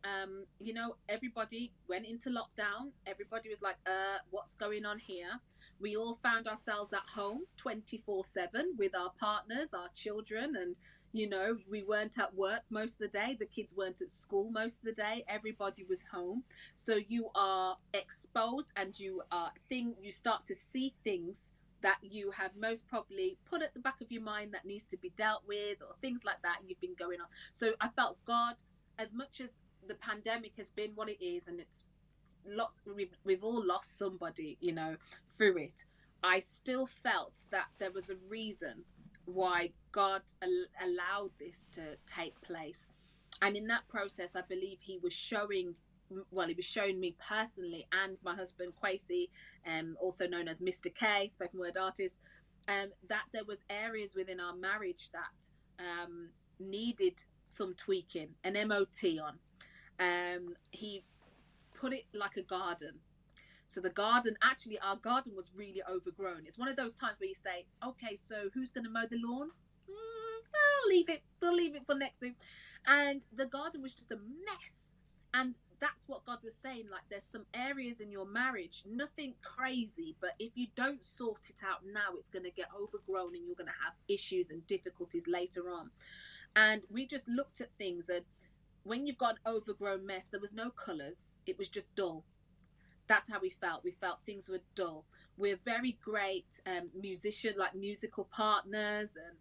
everybody went into lockdown. Everybody was like, what's going on here? We all found ourselves at home 24/7 with our partners, our children, and, we weren't at work most of the day. The kids weren't at school most of the day. Everybody was home. So you are exposed, and you start to see things that you have most probably put at the back of your mind that needs to be dealt with, or things like that you've been going on. So I felt God, as much as the pandemic has been what it is, and it's we've all lost somebody, through it, I still felt that there was a reason why God allowed this to take place. And in that process, I believe he was showing me personally, and my husband Kwesi, also known as Mr. K, spoken word artist, that there was areas within our marriage that needed some tweaking, an MOT on. He put it like a garden. So our garden was really overgrown. It's one of those times where you say, okay, so who's going to mow the lawn? We'll leave it for next thing. And the garden was just a mess. And that's what God was saying. Like, there's some areas in your marriage, nothing crazy, but if you don't sort it out now, it's going to get overgrown, and you're going to have issues and difficulties later on. And we just looked at things, and when you've got an overgrown mess, there was no colours. It was just dull. That's how we felt. We felt things were dull. We're very great musical partners, and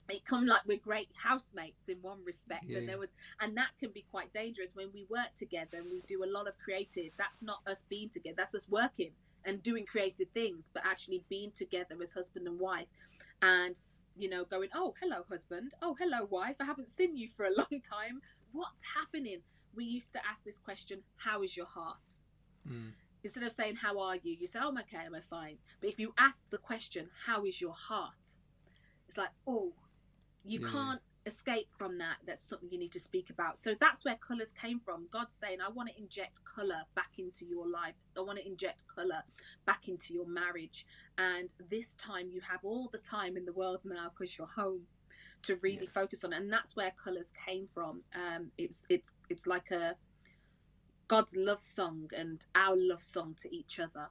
it come like we're great housemates in one respect. Yeah. And that can be quite dangerous when we work together and we do a lot of creative. That's not us being together, that's us working and doing creative things, but actually being together as husband and wife, and going, oh hello husband, oh hello wife, I haven't seen you for a long time, what's happening? We used to ask this question, how is your heart? Instead of saying how are you, you say, oh, I'm okay, I'm fine. But if you ask the question, how is your heart, it's like, oh, you can't escape from that. That's something you need to speak about. So that's where colours came from. God's saying, I want to inject colour back into your life. I want to inject colour back into your marriage. And this time you have all the time in the world now, because you're home, to really focus on it. And that's where colours came from. It's like a God's love song and our love song to each other,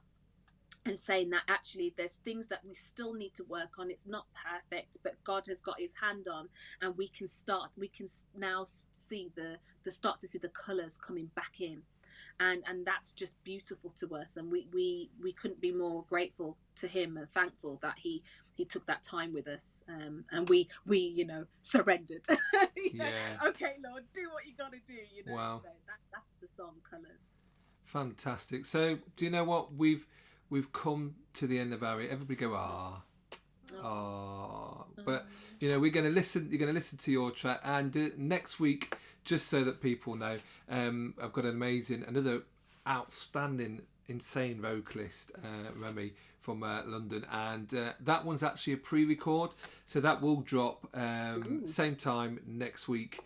and saying that actually there's things that we still need to work on. It's not perfect, but God has got his hand on, and we can now see start to see the colours coming back in, and that's just beautiful to us. And we couldn't be more grateful to him and thankful that he took that time with us, and we surrendered. Okay, Lord, do what you got to do. Wow. So that's the song Colours. Fantastic. So, do you know what? We've come to the end of our... Everybody go, ah. Oh. But, you know, we're going to listen... You're going to listen to your track. And next week, just so that people know, I've got another outstanding, insane vocalist, Remy, from London. And that one's actually a pre-record. So that will drop same time next week.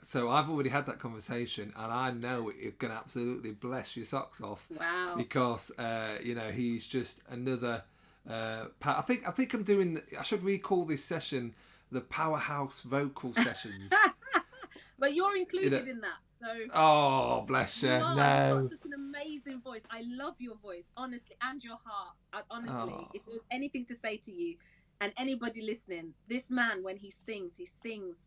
So I've already had that conversation, and I know it's going to absolutely bless your socks off. Wow! Because you know, he's just another. I think I'm doing. I should recall this session the Powerhouse Vocal Sessions. But you're included in that, so. Oh, bless you! You've No. got such an amazing voice. I love your voice, honestly, and your heart. Honestly, if there's anything to say to you. And anybody listening, this man, when he sings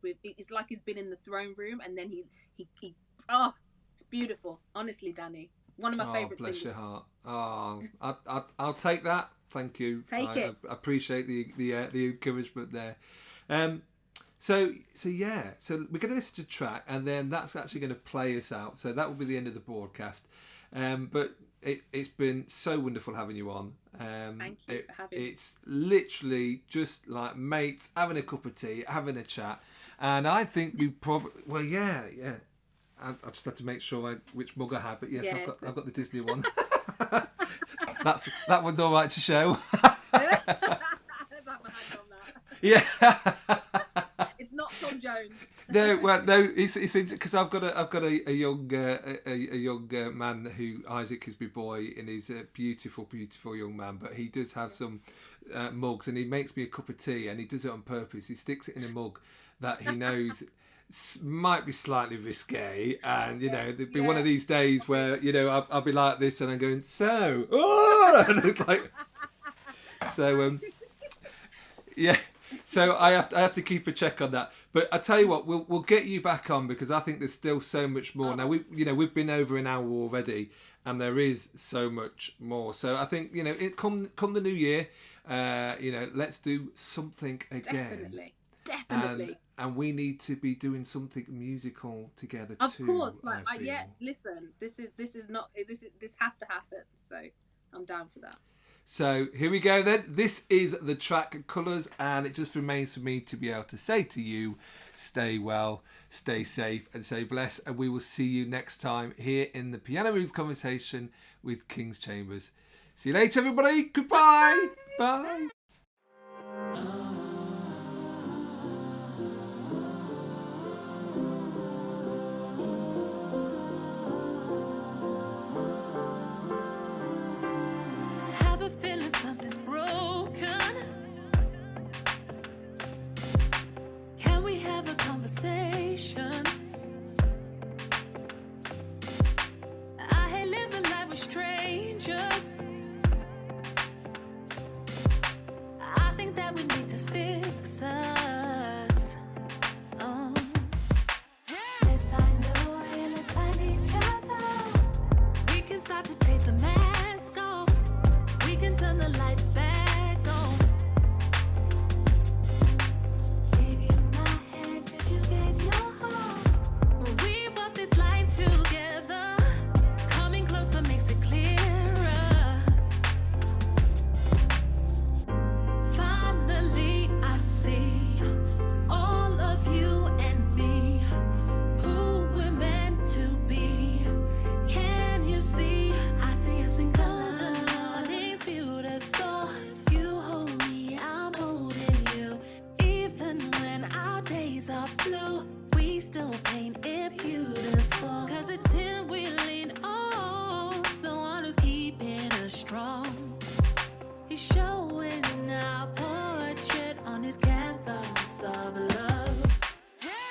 with, it's like he's been in the throne room, and then he it's beautiful. Honestly, Danny, one of my favourite singers. Bless your heart. Oh, I'll take that. Thank you. I appreciate the encouragement there. So we're going to listen to the track, and then that's actually going to play us out. So that will be the end of the broadcast. But it's been so wonderful having you on. Thank you for having me. It's literally just like mates having a cup of tea, having a chat, and I think we probably I just had to make sure which mug I had, but yes, I've got the Disney one. that one's all right to show. Let's have a hand on that. Yeah. It's not Tom Jones. No, it's because I've got a young man who Isaac is my boy, and he's a beautiful young man. But he does have some mugs, and he makes me a cup of tea, and he does it on purpose. He sticks it in a mug that he knows might be slightly risque, and you know, there'd be one of these days where, you know, I'll be like this, and I'm going, and it's like, yeah. So I have to keep a check on that. But I tell you what, we'll get you back on, because I think there's still so much more. Now we've been over an hour already, and there is so much more. So I think, you know, come the new year, you know, let's do something again. Definitely. And we need to be doing something musical together too. Of course, listen, this has to happen. So I'm down for that. So here we go then. This is the track Colours, and it just remains for me to be able to say to you, stay well, stay safe, and stay blessed. And we will see you next time here in the Piano Roots Conversation with King's Chambers. See you later, everybody. Goodbye. Bye. Something's broken. Can we have a conversation? I hate living life with strangers. I think that we need to fix us. Oh. Let's find a way, let's find each other. We can start to take the mask off. We can turn the lights back on. Gave you my hand, 'cause you gave your heart. We brought this life together. Coming closer makes it clearer. Finally, I see all of you and me, who we're meant to be. Can you see? I see us in color. Beautiful. If you hold me, I'm holding you. Even when our days are blue, we still paint it beautiful. 'Cause it's him we lean on, the one who's keeping us strong. He's showing our portrait on his canvas of love.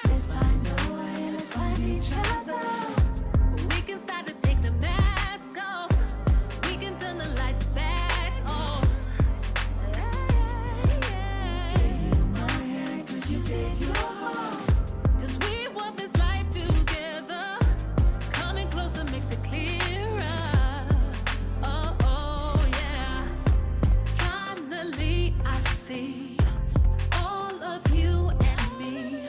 Let's find a way, let's find each other. We can start to take the mask off. We can turn the lights back. You gave your heart. 'Cause we want this life together. Coming closer makes it clearer. Oh yeah. Finally I see all of you and me,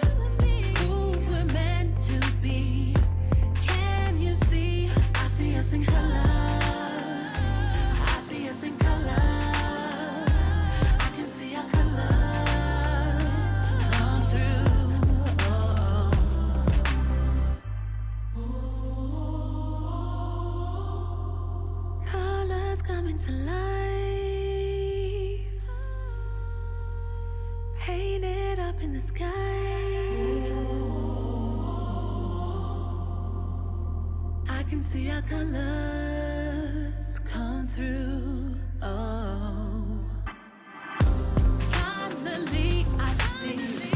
who we're meant to be. Can you see? I see us us in color. I see us in color. I can see our colors come through. Colors coming to life, painted up in the sky. I can see our colors come through. Oh, finally I see.